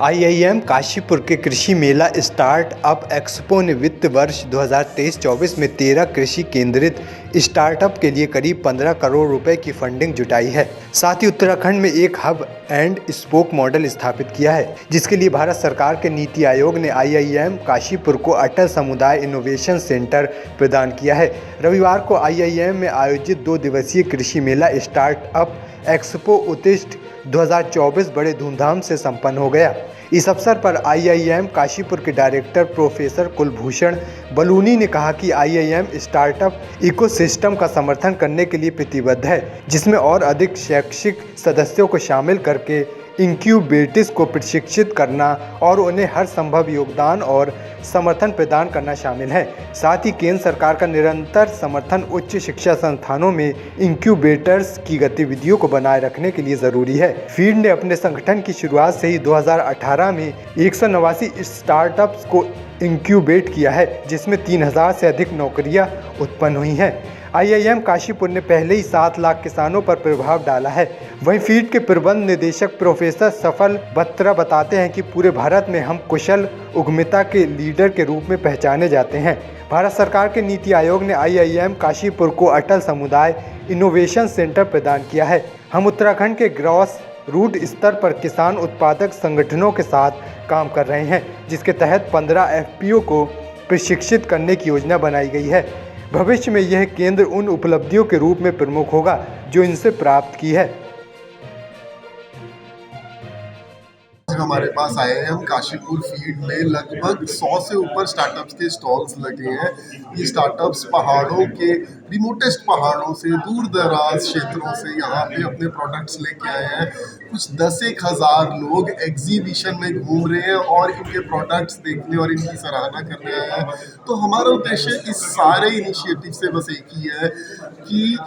IIM Kashipur के कृषि मेला startup expo ने वित्त वर्ष 2023-24 में 13 कृषि केंद्रित स्टार्टअप के लिए करीब 15 करोड़ रुपए की फंडिंग जुटाई है। साथ ही उत्तराखंड में एक हब एंड स्पोक मॉडल स्थापित किया है, जिसके लिए भारत सरकार के नीति आयोग ने आईआईएम काशीपुर को अटल समुदाय इनोवेशन सेंटर प्रदान किया है। रविवार को आईआईएम में आयोजित 2 दिवसीय कृषि मेला स्टार्टअप एक्सपो उत्कृष्ट 2024 बड़े धूमधाम से संपन्न हो गया। इस अवसर पर आईआईएम काशीपुर के डायरेक्टर प्रोफेसर कुलभूषण बलूनी ने कहा कि आईआईएम स्टार्टअप इकोसिस्टम का समर्थन करने के लिए प्रतिबद्ध है, जिसमें और अधिक शैक्षिक सदस्यों को शामिल करके इंक्यूबेटर्स को प्रशिक्षित करना और उन्हें हर संभव योगदान और समर्थन प्रदान करना शामिल है। साथ ही केंद्र सरकार का निरंतर समर्थन उच्च शिक्षा संस्थानों में इंक्यूबेटर्स की गतिविधियों को बनाए रखने के लिए जरूरी है। फीड ने अपने संगठन की शुरुआत से ही 2018 में 189 स्टार्टअप्स को इंक्यूबेट किया है, जिसमें 3000 से अधिक नौकरियां उत्पन्न हुई हैं। आईआईएम काशीपुर ने पहले ही 7 लाख किसानों पर प्रभाव डाला है। वहीं फीड के प्रबंध निदेशक प्रोफेसर सफल बत्रा बताते हैं कि पूरे भारत में हम कुशल उद्यमिता के लीडर के रूप में पहचाने जाते हैं। भारत सरकार के नीति आयोग ने आईआईएम काशीपुर को अटल समुदाय इनोवेशन सेंटर प्रदान किया है। हम उत्तराखंड के ग्रॉस रूट स्तर पर किसान उत्पादक संगठनों के साथ काम कर रहे हैं, जिसके तहत 15 एफपीओ को प्रशिक्षित करने की योजना बनाई गई है। भविष्य में यह केंद्र उन उपलब्धियों के रूप में प्रमुख होगा जो इनसे प्राप्त की है। हमारे पास आईआईएम काशीपुर फील्ड में लगभग 100 से ऊपर स्टार्टअप्स के स्टॉल्स लगे हैं। ये स्टार्टअप्स पहाड़ों के रिमोटेस्ट पहाड़ों से दूर दराज क्षेत्रों से यहाँ पे अपने प्रोडक्ट्स लेके आए हैं। कुछ 10-1 हज़ार लोग एग्जीबिशन में घूम रहे हैं और इनके प्रोडक्ट्स देखने और इनकी सराहना करने आए हैं। तो हमारा उद्देश्य इस सारे इनिशिएटिव से बस एक ही है कि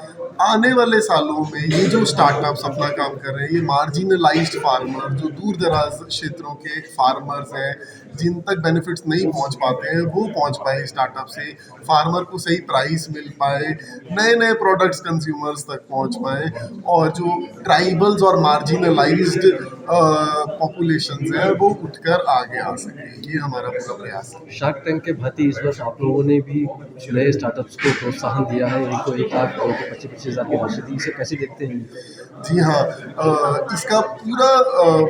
आने वाले सालों में ये जो स्टार्टअप्स अपना काम कर रहे हैं, ये मार्जिनलाइज्ड फार्मर जो दूर दराज क्षेत्रों के फार्मर्स हैं, जिन तक बेनिफिट्स नहीं पहुंच पाते हैं, वो पहुंच पाए स्टार्टअप से, फार्मर को सही प्राइस मिल पाए, नए नए प्रोडक्ट्स कंज्यूमर्स तक पहुंच पाए और जो ट्राइबल्स और मार्जिनलाइज्ड पॉपुलेशंस हैं वो उठकर आगे आ सके। ये हमारा पूरा प्रयास है। शार्क टैंक के भांति इस वर्ष आप लोगों ने भी कुछ नए स्टार्टअप्स को प्रोत्साहन दिया है, इनको 1 लाख करोड़ के 25-25 हज़ार की राशि दी। इसे कैसे देखते हैं? जी हाँ, इसका पूरा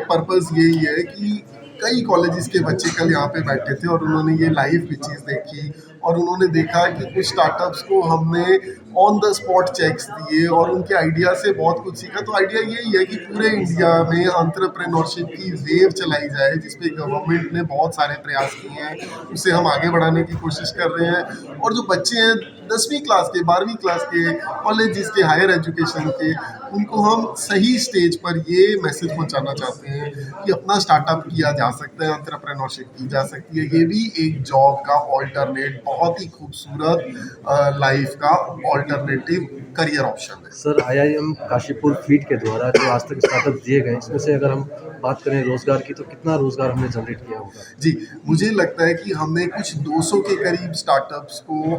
पर्पस यही है कि कई कॉलेजेस के बच्चे कल यहाँ पे बैठे थे और उन्होंने ये लाइव भी चीज़ देखी और उन्होंने देखा कि कुछ स्टार्टअप्स को हमने ऑन द स्पॉट चेक्स दिए और उनके आइडिया से बहुत कुछ सीखा। तो आइडिया यही है कि पूरे इंडिया में एंटरप्रेन्योरशिप की वेव चलाई जाए, जिसपे गवर्नमेंट ने बहुत सारे प्रयास किए हैं, उसे हम आगे बढ़ाने की कोशिश कर रहे हैं। और जो बच्चे हैं 10वीं क्लास के, 12वीं क्लास के, कॉलेजेस के, हायर एजुकेशन के, उनको हम सही स्टेज पर ये मैसेज पहुंचाना चाहते हैं कि अपना स्टार्टअप किया जा सकता है, एंटरप्रेन्योरशिप की जा सकती है। ये भी एक जॉब का ऑल्टरनेट, बहुत ही खूबसूरत लाइफ का ऑल्टरनेटिव करियर ऑप्शन है। सर, आईआईएम काशीपुर फीड के द्वारा जो आज तक स्टार्टअप दिए गए, इसमें से अगर हम बात करें रोजगार की, तो कितना रोजगार हमने जनरेट किया होगा? जी, मुझे लगता है कि हमने कुछ 200 के करीब स्टार्टअप्स को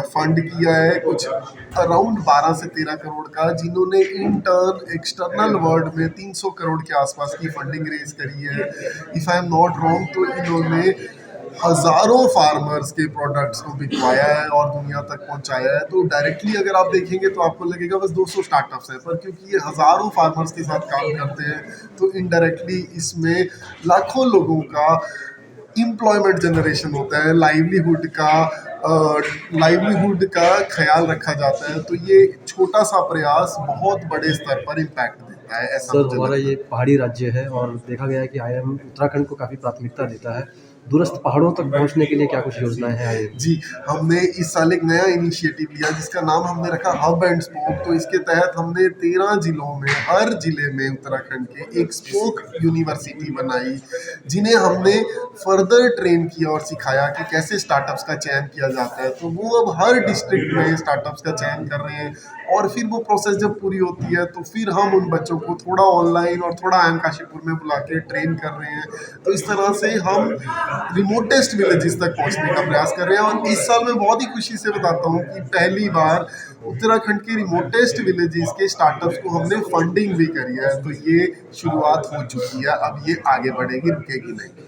फंड किया है, कुछ अराउंड 12 से 13 करोड़ का, जिन्होंने इंटर्न एक्सटर्नल वर्ल्ड में 300 करोड़ के आसपास की फंडिंग रेज करी है। If I am not wrong, तो इन्होंने हजारों फार्मर्स के प्रोडक्ट्स को बिकवाया है और दुनिया तक पहुंचाया है। तो डायरेक्टली अगर आप देखेंगे तो आपको लगेगा बस 200 स्टार्टअप्स हैं, पर क्योंकि ये हजारों फार्मर्स के साथ काम करते हैं तो इनडायरेक्टली इसमें लाखों लोगों का एम्प्लॉयमेंट जनरेशन होता है, लाइवलीहुड का ख्याल रखा जाता है। तो ये छोटा सा प्रयास बहुत बड़े स्तर पर इम्पैक्ट देता है। ऐसा सर, हमारा ये पहाड़ी राज्य है और देखा गया है कि आईआईएम उत्तराखंड को काफ़ी प्राथमिकता देता है। दूरस्थ पहाड़ों तक पहुंचने के लिए क्या कुछ योजनाएं हैं आईआईएम? जी, हमने इस साल एक नया इनिशिएटिव लिया जिसका नाम हमने रखा हब एंड स्पोक। तो इसके तहत हमने 13 जिलों में, हर जिले में उत्तराखंड के एक स्पोक यूनिवर्सिटी बनाई, जिन्हें हमने फर्दर ट्रेन किया और सिखाया कि कैसे स्टार्टअप्स का चयन किया जाता है। तो वो अब हर डिस्ट्रिक्ट में स्टार्टअप्स का चयन कर रहे हैं और फिर वो प्रोसेस जब पूरी होती है तो फिर हम उन बच्चों को थोड़ा ऑनलाइन और थोड़ा आईआईएम काशीपुर में बुला के ट्रेन कर रहे हैं। तो इस तरह से हम रिमोटेस्ट विलेजेस तक पहुंचने का प्रयास कर रहे हैं। और इस साल मैं बहुत ही खुशी से बताता हूं कि पहली बार उत्तराखंड के रिमोटेस्ट विलेजेस के स्टार्टअप्स को हमने फंडिंग भी करी है। तो ये शुरुआत हो चुकी है, अब ये आगे बढ़ेगी, रुकेगी नहीं।